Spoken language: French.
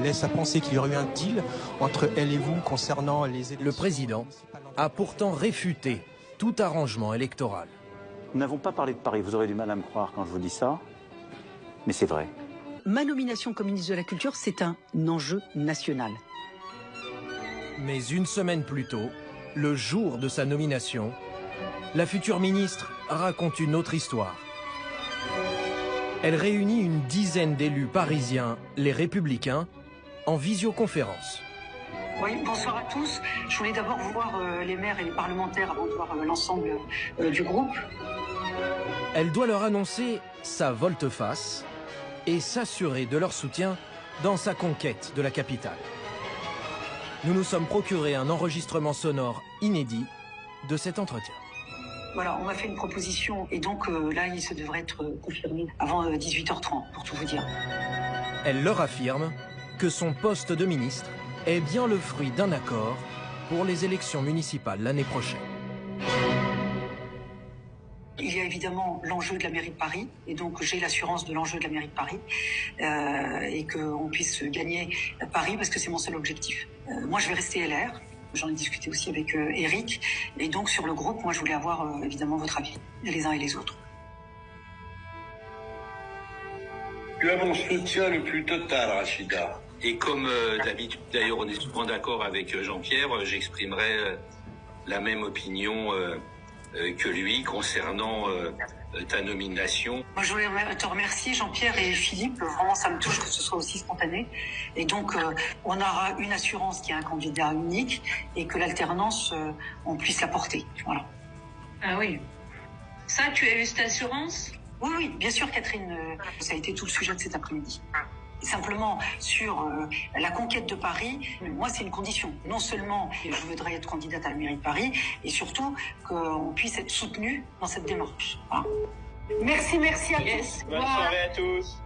laisse à penser qu'il y aurait eu un deal entre elle et vous concernant les élections. Le président a pourtant réfuté tout arrangement électoral. Nous n'avons pas parlé de Paris, vous aurez du mal à me croire quand je vous dis ça, mais c'est vrai. Ma nomination comme ministre de la Culture, c'est un enjeu national. Mais une semaine plus tôt, le jour de sa nomination, la future ministre raconte une autre histoire. Elle réunit une dizaine d'élus parisiens, les Républicains, en visioconférence. Oui, bonsoir à tous. Je voulais d'abord voir les maires et les parlementaires avant de voir l'ensemble du groupe. Elle doit leur annoncer sa volte-face et s'assurer de leur soutien dans sa conquête de la capitale. Nous nous sommes procuré un enregistrement sonore inédit de cet entretien. Voilà, on m'a fait une proposition et donc là, il se devrait être confirmé avant 18h30, pour tout vous dire. Elle leur affirme que son poste de ministre est bien le fruit d'un accord pour les élections municipales l'année prochaine. Il y a évidemment l'enjeu de la mairie de Paris, et donc j'ai l'assurance de l'enjeu de la mairie de Paris, et qu'on puisse gagner Paris, parce que c'est mon seul objectif. Moi, je vais rester LR, j'en ai discuté aussi avec Eric, et donc sur le groupe, moi je voulais avoir évidemment votre avis, les uns et les autres. Tu as mon soutien le plus total, Rachida. Et comme d'habitude, d'ailleurs, on est souvent d'accord avec Jean-Pierre, j'exprimerai la même opinion que lui concernant ta nomination. Moi, je voulais te remercier, Jean-Pierre et Philippe. Vraiment, ça me touche que ce soit aussi spontané. Et donc, on aura une assurance qui est un candidat unique et que l'alternance, on puisse la porter. Voilà. Ah oui. Ça, tu as eu cette assurance ? Oui, oui, bien sûr, Catherine. Ça a été tout le sujet de cet après-midi. Simplement, sur la conquête de Paris, moi, c'est une condition. Non seulement je voudrais être candidate à la mairie de Paris, et surtout qu'on puisse être soutenu dans cette démarche. Voilà. Merci à tous. Bonne soirée à tous.